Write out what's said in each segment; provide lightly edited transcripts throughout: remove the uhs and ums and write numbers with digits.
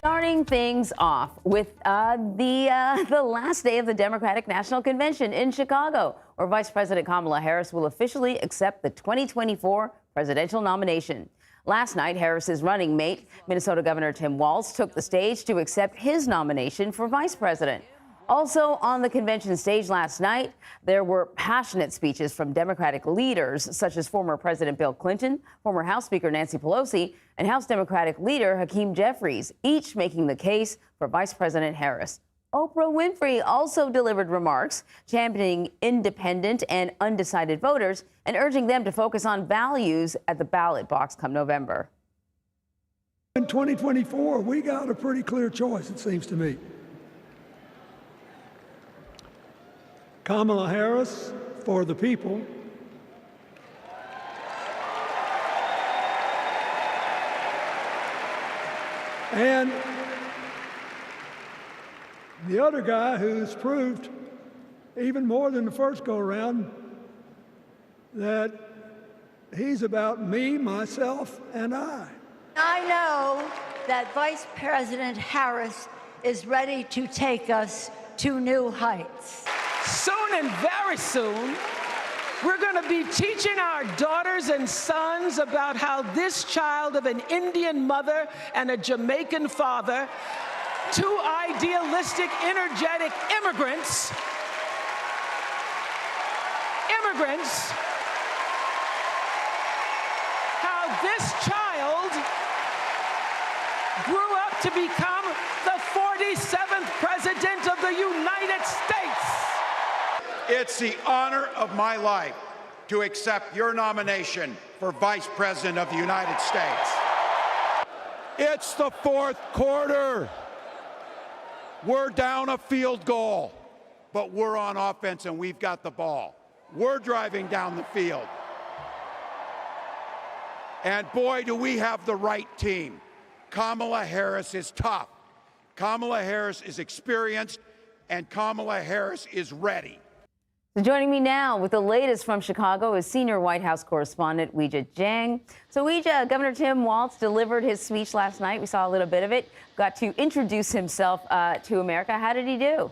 Starting things off with the last day of the Democratic National Convention in Chicago, where Vice President Kamala Harris will officially accept the 2024 presidential nomination. Last night, Harris's running mate, Minnesota Governor Tim Walz, took the stage to accept his nomination for vice president. Also on the convention stage last night, there were passionate speeches from Democratic leaders such as former President Bill Clinton, former House Speaker Nancy Pelosi, and House Democratic leader Hakeem Jeffries, each making the case for Vice President Harris. Oprah Winfrey also delivered remarks championing independent and undecided voters and urging them to focus on values at the ballot box come November. In 2024, we got a pretty clear choice, it seems to me. Kamala Harris for the people, and the other guy who's proved even more than the first go-around that he's about me, myself, and I. I know that Vice President Harris is ready to take us to new heights. Soon and very soon, we're going to be teaching our daughters and sons about how this child of an Indian mother and a Jamaican father, two idealistic, energetic immigrants, how this child grew up to become the 47th President of the United States. It's the honor of my life to accept your nomination for Vice President of the United States. It's the fourth quarter. We're down a field goal, but we're on offense and we've got the ball. We're driving down the field. And boy, do we have the right team. Kamala Harris is tough. Kamala Harris is experienced, and Kamala Harris is ready. Joining me now with the latest from Chicago is senior White House correspondent Weijia Jiang. So Weijia, Governor Tim Walz delivered his speech last night. We saw a little bit of it. Got to introduce himself to America. How did he do?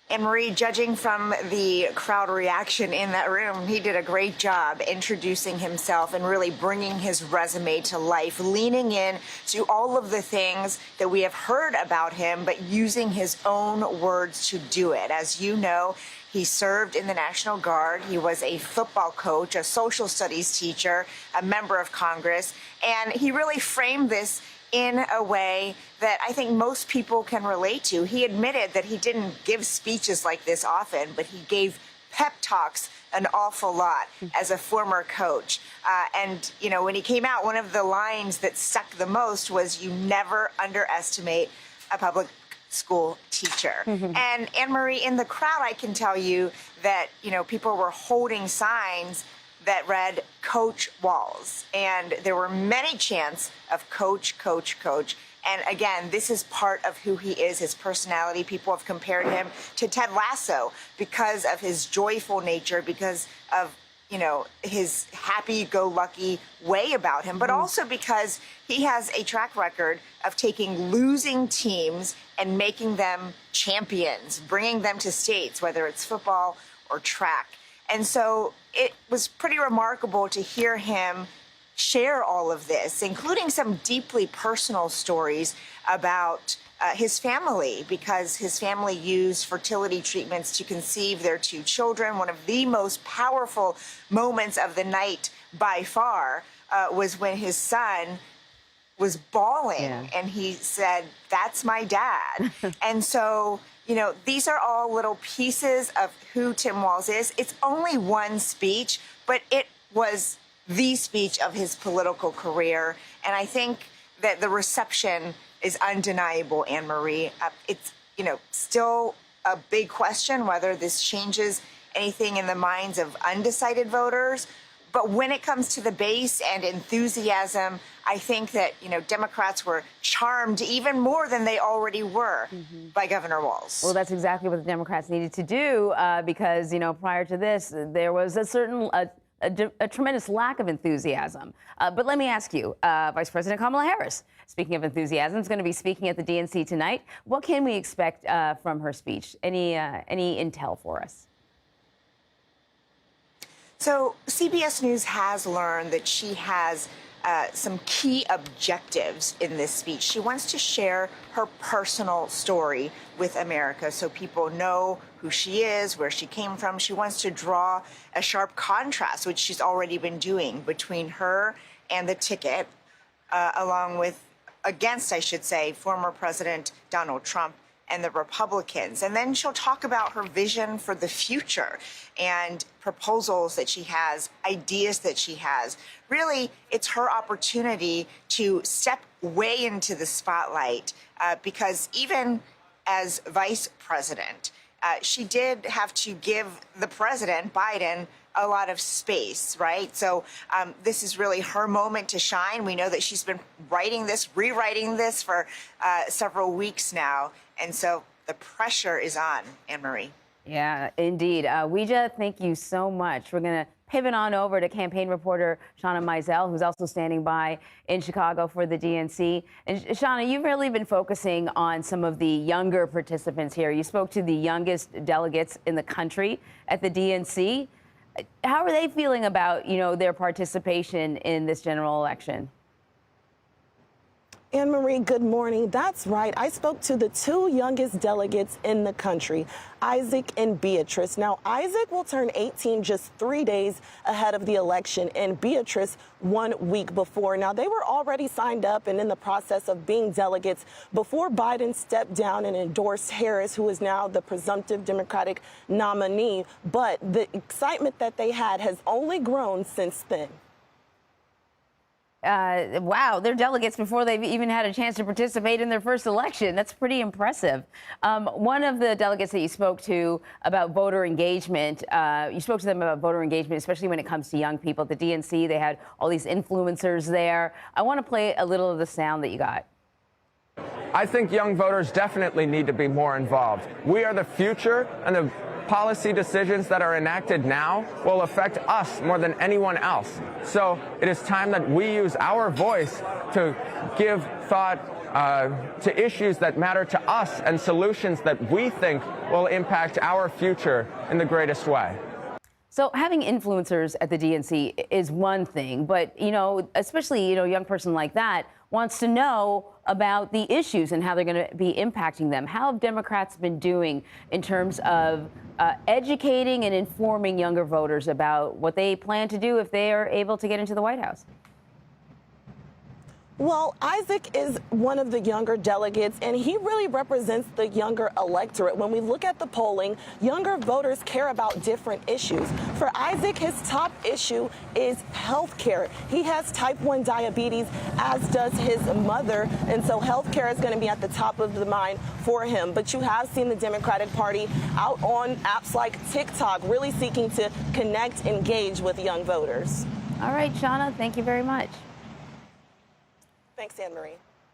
And Marie, judging from the crowd reaction in that room, he did a great job introducing himself and really bringing his resume to life, leaning in to all of the things that we have heard about him, but using his own words to do it. As you know, he served in the National Guard. He was a football coach, a social studies teacher, a member of Congress, and he really framed this in a way that I think most people can relate to. He admitted that he didn't give speeches like this often, but he gave pep talks an awful lot as a former coach. And, you know, when he came out, one of the lines that stuck the most was, "You never underestimate a public school teacher." And Anne-Marie, in the crowd, I can tell you that, you know, people were holding signs that read Coach Walz. And there were many chants of Coach, Coach, Coach. And again, this is part of who he is, his personality. People have compared him to Ted Lasso because of his joyful nature, because of, you know, his happy-go-lucky way about him, but also because he has a track record of taking losing teams and making them champions, bringing them to states, whether it's football or track. And so it was pretty remarkable to hear him share all of this, including some deeply personal stories about his family, because his family used fertility treatments to conceive their two children. One of the most powerful moments of the night by far was when his son was bawling and he said, "That's my dad." And so, you know, these are all little pieces of who Tim Walz is. It's only one speech, but it was the speech of his political career. And I think that the reception is undeniable, Anne-Marie. It's, you know, still a big question whether this changes anything in the minds of undecided voters. But when it comes to the base and enthusiasm, I think that, you know, Democrats were charmed even more than they already were by Governor Walz. Well, that's exactly what the Democrats needed to do because, you know, prior to this, there was a certain a tremendous lack of enthusiasm. But let me ask you, Vice President Kamala Harris, speaking of enthusiasm, is going to be speaking at the DNC tonight. What can we expect from her speech? Any intel for us? So CBS News has learned that she has some key objectives in this speech. She wants to share her personal story with America so people know who she is, where she came from. She wants to draw a sharp contrast, which she's already been doing, between her and the ticket, against, I should say, former President Donald Trump and the Republicans. And then she'll talk about her vision for the future and proposals that she has, ideas that she has. Really, it's her opportunity to step way into the spotlight because even as vice president, she did have to give the president, Biden, a lot of space, right? So this is really her moment to shine. We know that she's been rewriting this for several weeks now. And so the pressure is on, Anne-Marie. Yeah, indeed. Weijia, thank you so much. We're going to pivot on over to campaign reporter Shawna Mizelle, who's also standing by in Chicago for the DNC. And Shawna, you've really been focusing on some of the younger participants here. You spoke to the youngest delegates in the country at the DNC. How are they feeling about, their participation in this general election? Anne-Marie, good morning. That's right. I spoke to the two youngest delegates in the country, Isaac and Beatrice. Now, Isaac will turn 18 just 3 days ahead of the election, and Beatrice 1 week before. Now, they were already signed up and in the process of being delegates before Biden stepped down and endorsed Harris, who is now the presumptive Democratic nominee. But the excitement that they had has only grown since then. Wow, they're delegates before they've even had a chance to participate in their first election. That's pretty impressive. One of the delegates that you spoke to about voter engagement, especially when it comes to young people. At the DNC, they had all these influencers there. I want to play a little of the sound that you got. I think young voters definitely need to be more involved. We are the future, and the policy decisions that are enacted now will affect us more than anyone else. So it is time that we use our voice to give thought to issues that matter to us and solutions that we think will impact our future in the greatest way. So having influencers at the DNC is one thing, but, especially, a young person like that wants to know about the issues and how they're going to be impacting them. How have Democrats been doing in terms of educating and informing younger voters about what they plan to do if they are able to get into the White House? Well, Isaac is one of the younger delegates, and he really represents the younger electorate. When we look at the polling, younger voters care about different issues. For Isaac, his top issue is health care. He has type 1 diabetes, as does his mother, and so health care is going to be at the top of the mind for him. But you have seen the Democratic Party out on apps like TikTok really seeking to connect, engage with young voters. All right, Shawna, thank you very much. Thanks, Anne-Marie.